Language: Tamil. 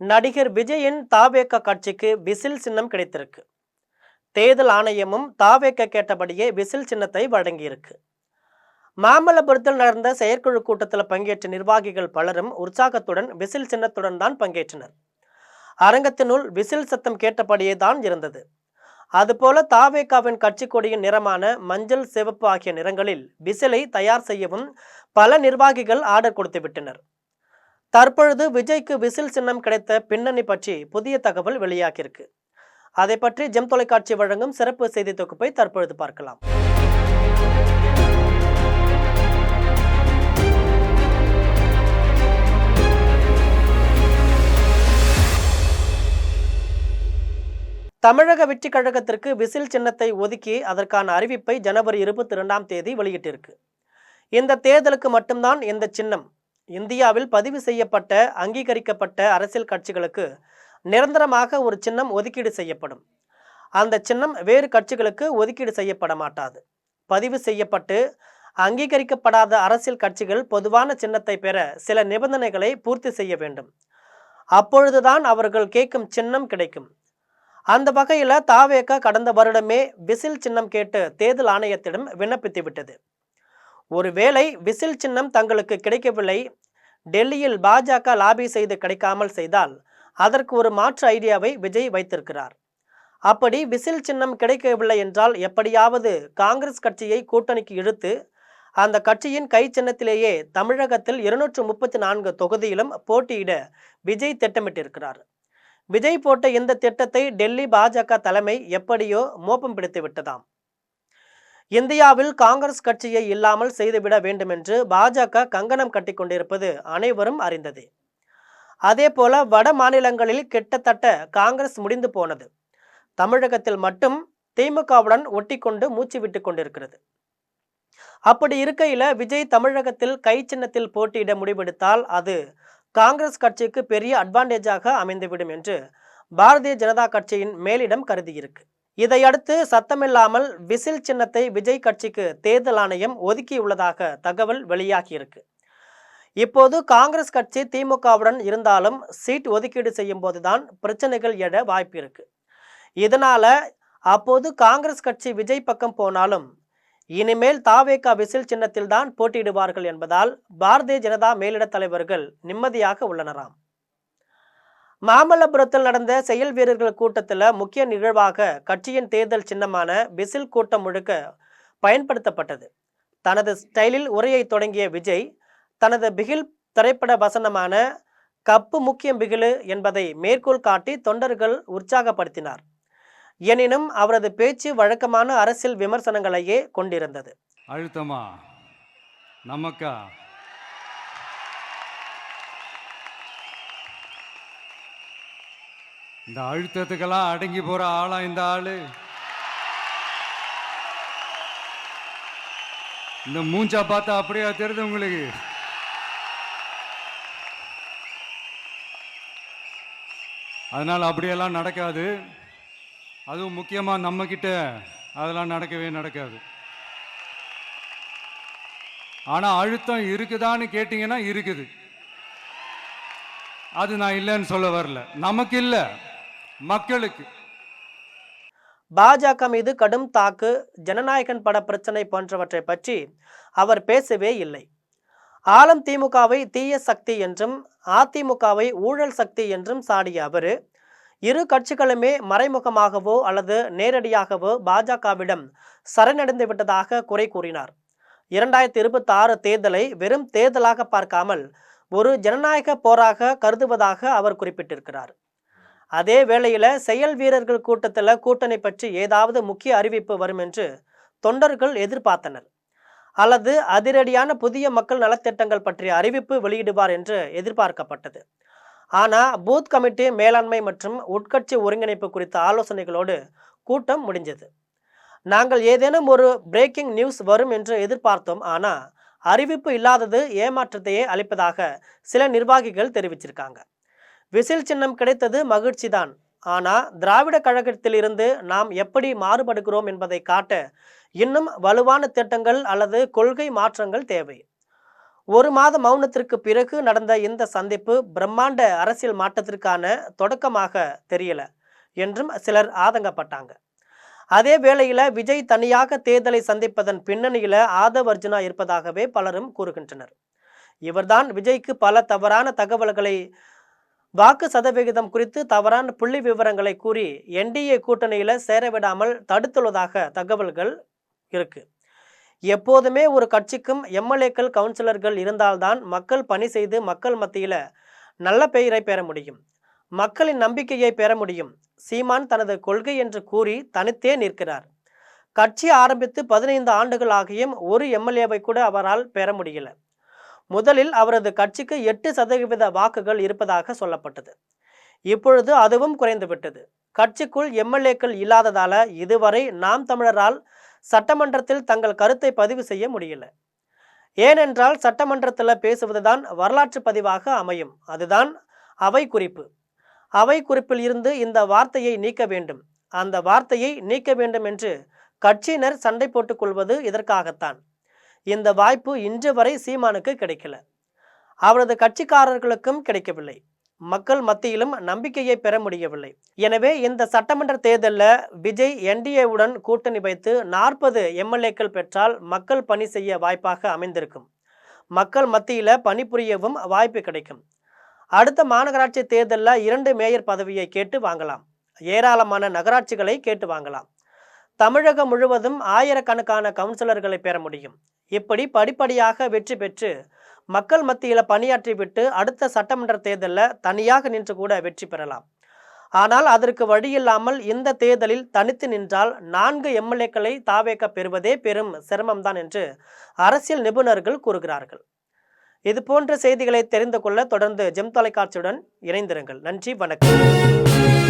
நடிகர் விஜயின் தாவேக கட்சிக்கு விசில் சின்னம் கிடைத்திருக்கு. தேர்தல் ஆணையமும் தாவேக கேட்டபடியே விசில் சின்னத்தை வழங்கியிருக்கு. மாமல்லபுரத்தில் நடந்த செயற்குழு கூட்டத்தில் பங்கேற்ற நிர்வாகிகள் பலரும் உற்சாகத்துடன் விசில் சின்னத்துடன் தான் பங்கேற்றனர். அரங்கத்தினுள் விசில் சத்தம் கேட்டபடியே தான் இருந்தது. அதுபோல தாவேகாவின் கட்சி கொடியின் நிறமான மஞ்சள், சிவப்பு ஆகிய நிறங்களில் விசிலை தயார் செய்யவும் பல நிர்வாகிகள் ஆர்டர் கொடுத்து விட்டனர். தற்பொழுது விஜய்க்கு விசில் சின்னம் கிடைத்த பின்னணி பற்றி புதிய தகவல் வெளியாகியிருக்கு. அதை பற்றி ஜெம் தொலைக்காட்சி வழங்கும் சிறப்பு செய்தி தொகுப்பை தற்பொழுது பார்க்கலாம். தமிழக வெற்றி கழகத்திற்கு விசில் சின்னத்தை ஒதுக்கி அதற்கான அறிவிப்பை ஜனவரி 22ஆம் தேதி வெளியிட்டிருக்கு. இந்த தேர்தலுக்கு மட்டும்தான் இந்த சின்னம். இந்தியாவில் பதிவு செய்யப்பட்ட அங்கீகரிக்கப்பட்ட அரசியல் கட்சிகளுக்கு நிரந்தரமாக ஒரு சின்னம் ஒதுக்கீடு செய்யப்படும். அந்த சின்னம் வேறு கட்சிகளுக்கு ஒதுக்கீடு செய்யப்பட மாட்டாது. பதிவு செய்யப்பட்டு அங்கீகரிக்கப்படாத அரசியல் கட்சிகள் பொதுவான சின்னத்தை பெற சில நிபந்தனைகளை பூர்த்தி செய்ய வேண்டும். அப்பொழுதுதான் அவர்கள் கேட்கும் சின்னம் கிடைக்கும். அந்த வகையில் தாவேக கடந்த வருடமே விசில் சின்னம் கேட்டு தேர்தல் ஆணையத்திடம் விண்ணப்பித்து விட்டது. ஒருவேளை விசில் சின்னம் தங்களுக்கு கிடைக்கவில்லை, டெல்லியில் பாஜக லாபி செய்து கிடைக்காமல் செய்தால் அதற்கு ஒரு மாற்று ஐடியாவை விஜய் வைத்திருக்கிறார். அப்படி விசில் சின்னம் கிடைக்கவில்லை என்றால் எப்படியாவது காங்கிரஸ் கட்சியை கூட்டணிக்கு இழுத்து அந்த கட்சியின் கை சின்னத்திலேயே தமிழகத்தில் 234 தொகுதியிலும் போட்டியிட விஜய் திட்டமிட்டிருக்கிறார். விஜய் போட்ட இந்த திட்டத்தை டெல்லி பாஜக தலைமை எப்படியோ மோப்பம் பிடித்து விட்டதாம். இந்தியாவில் காங்கிரஸ் கட்சியை இல்லாமல் செய்துவிட வேண்டும் என்று பாஜக கங்கணம் கட்டி கொண்டிருப்பது அனைவரும் அறிந்ததே. அதே போல வட மாநிலங்களில் கிட்டத்தட்ட காங்கிரஸ் முடிந்து போனது. தமிழகத்தில் மட்டும் திமுகவுடன் ஒட்டி கொண்டு மூச்சு விட்டு கொண்டிருக்கிறது. அப்படி இருக்கையில விஜய் தமிழகத்தில் கை சின்னத்தில் போட்டியிட முடிவெடுத்தால் அது காங்கிரஸ் கட்சிக்கு பெரிய அட்வான்டேஜாக அமைந்துவிடும் என்று பாரதிய ஜனதா கட்சியின் மேலிடம் கருதியிருக்கு. இதையடுத்து சத்தமில்லாமல் விசில் சின்னத்தை விஜய் கட்சிக்கு தேர்தல் ஆணையம் ஒதுக்கியுள்ளதாக தகவல் வெளியாகியிருக்கு. இப்போது காங்கிரஸ் கட்சி திமுகவுடன் இருந்தாலும் சீட் ஒதுக்கீடு செய்யும் போதுதான் பிரச்சனைகள் எழ வாய்ப்பு இருக்கு. இதனால அப்போது காங்கிரஸ் கட்சி விஜய் பக்கம் போனாலும் இனிமேல் தாவேகா விசில் சின்னத்தில் தான் போட்டியிடுவார்கள் என்பதால் பாரதிய ஜனதா மேலிட தலைவர்கள் நிம்மதியாக உள்ளனராம். மாமல்லபுரத்தில் நடந்த செயல் வீரர்கள் கூட்டத்தில் முக்கிய நிகழ்வாக கட்சியின் தேர்தல் சின்னமான விசில் கூட்டம் முழுக்க பயன்படுத்தப்பட்டது. தனது ஸ்டைலில் உரையை தொடங்கிய விஜய் தனது பிகில் திரைப்பட வசனமான கப்பு முக்கியம் பிகிலு என்பதை மேற்கோள் காட்டி தொண்டர்கள் உற்சாகப்படுத்தினார். எனினும் அவரது பேச்சு வழக்கமான அரசியல் விமர்சனங்களையே கொண்டிருந்தது. அழுத்தமா நமக்கா இந்த அழுத்தத்துக்கெல்லாம் அடங்கி போற ஆளா இந்த ஆளு? இந்த மூஞ்சா பார்த்தா அப்படியே தெரியுது உங்களுக்கு? அதனால அப்படியெல்லாம் நடக்காது. அதுவும் முக்கியமாக நம்ம கிட்ட அதெல்லாம் நடக்கவே நடக்காது. ஆனால் அழுத்தம் இருக்குதான்னு கேட்டிங்கன்னா இருக்குது. அது நான் இல்லைன்னு சொல்ல வரல, நமக்கு இல்லை, மக்களுக்கு. பாஜக மீது கடும் தாக்கு, ஜனநாயகன் பட பிரச்சனை போன்றவற்றை பற்றி அவர் பேசவே இல்லை. ஆளும் திமுகவை தீய சக்தி என்றும் அதிமுகவை ஊழல் சக்தி என்றும் சாடிய அவர் இரு கட்சிகளுமே மறைமுகமாகவோ அல்லது நேரடியாகவோ பாஜகவிடம் சரணடைந்து விட்டதாக குறை கூறினார். 2026 தேர்தலை வெறும் தேர்தலாக பார்க்காமல் ஒரு ஜனநாயக போராக கருதுவதாக அவர் குறிப்பிட்டிருக்கிறார். அதே வேளையில செயல் வீரர்கள் கூட்டத்தில் கூட்டணி பற்றி ஏதாவது முக்கிய அறிவிப்பு வரும் என்று தொண்டர்கள் எதிர்பார்த்தனர். அல்லது அதிரடியான புதிய மக்கள் நலத்திட்டங்கள் பற்றிய அறிவிப்பு வெளியிடுவார் என்று எதிர்பார்க்கப்பட்டது. ஆனால் பூத் கமிட்டி மேலாண்மை மற்றும் உட்கட்சி ஒருங்கிணைப்பு குறித்த ஆலோசனைகளோடு கூட்டம் முடிஞ்சது. நாங்கள் ஏதேனும் ஒரு பிரேக்கிங் நியூஸ் வரும் என்று எதிர்பார்த்தோம், ஆனால் அறிவிப்பு இல்லாதது ஏமாற்றத்தையே அளிப்பதாக சில நிர்வாகிகள் தெரிவிச்சிருக்காங்க. விசில் சின்னம் கிடைத்தது மகிழ்ச்சி தான், ஆனால் திராவிட கழகத்தில் இருந்து நாம் எப்படி மாறுபடுகிறோம் என்பதை காட்ட இன்னும் வலுவான திட்டங்கள் அல்லது கொள்கை மாற்றங்கள் தேவை. ஒரு மாத மௌனத்திற்கு பிறகு நடந்த இந்த சந்திப்பு பிரம்மாண்ட அரசியல் மாற்றத்திற்கான தொடக்கமாக தெரியல என்றும் சிலர் ஆதங்கப்பட்டாங்க. அதே வேளையில விஜய் தனியாக தேர்தலை சந்திப்பதன் பின்னணியில ஆதவ் அர்ஜுனா இருப்பதாகவே பலரும் கூறுகின்றனர். இவர்தான் விஜய்க்கு பல தவறான தகவல்களை, வாக்கு சதவிகிதம் குறித்து தவறான புள்ளி விவரங்களை கூறி என்டிஏ கூட்டணியில சேரவிடாமல் தடுத்துள்ளதாக தகவல்கள் இருக்கு. எப்போதுமே ஒரு கட்சிக்கும் எம்எல்ஏக்கள், கவுன்சிலர்கள் இருந்தால்தான் மக்கள் பணி செய்து மக்கள் மத்தியில நல்ல பெயரை பெற முடியும், மக்களின் நம்பிக்கையை பெற முடியும். சீமான் தனது கொள்கை என்று கூறி தனித்தே நிற்கிறார். கட்சி ஆரம்பித்து 15 ஆண்டுகள் ஆகியும் ஒரு எம்எல்ஏவை கூட அவரால் பெற முடியல. முதலில் அவரது கட்சிக்கு 8% வாக்குகள் இருப்பதாக சொல்லப்பட்டது. இப்பொழுது அதுவும் குறைந்துவிட்டது. கட்சிக்குள் எம்எல்ஏக்கள் இல்லாததால இதுவரை நாம் தமிழரால் சட்டமன்றத்தில் தங்கள் கருத்தை பதிவு செய்ய முடியல. ஏனென்றால் சட்டமன்றத்தில் பேசுவதுதான் வரலாற்று பதிவாக அமையும். அதுதான் அவை குறிப்பு. அவை குறிப்பில் இருந்து இந்த வார்த்தையை நீக்க வேண்டும், அந்த வார்த்தையை நீக்க வேண்டும் என்று கட்சியினர் சண்டை போட்டுக் கொள்வது இதற்காகத்தான். இந்த வாய்ப்பு இன்று வரை சீமானுக்கு கிடைக்கல, அவரது கட்சிக்காரர்களுக்கும் கிடைக்கவில்லை, மக்கள் மத்தியிலும் நம்பிக்கையை பெற முடியவில்லை. எனவே இந்த சட்டமன்ற தேர்தலில் விஜய் என்டிஏவுடன் கூட்டணி வைத்து 40 எம்எல்ஏக்கள் பெற்றால் மக்கள் பணி செய்ய வாய்ப்பாக அமைந்திருக்கும். மக்கள் மத்தியில் பணிபுரியவும் வாய்ப்பு கிடைக்கும். அடுத்த மாநகராட்சி தேர்தலில் 2 மேயர் பதவியை கேட்டு வாங்கலாம், ஏராளமான நகராட்சிகளை கேட்டு வாங்கலாம். தமிழகம் முழுவதும் ஆயிரக்கணக்கான கவுன்சிலர்களை பெற முடியும். இப்படி படிப்படியாக வெற்றி பெற்று மக்கள் மத்தியில் பணியாற்றிவிட்டு அடுத்த சட்டமன்ற தேர்தலில் தனியாக நின்று கூட வெற்றி பெறலாம். ஆனால் அதற்கு வழியில்லாமல் இந்த தேர்தலில் தனித்து நின்றால் 4 எம்எல்ஏக்களை தாவேக பெறுவதே பெரும் சிரமம்தான் என்று அரசியல் நிபுணர்கள் கூறுகிறார்கள். இது போன்ற செய்திகளை தெரிந்து கொள்ள தொடர்ந்து ஜெம் தொலைக்காட்சியுடன் இணைந்திருங்கள். நன்றி, வணக்கம்.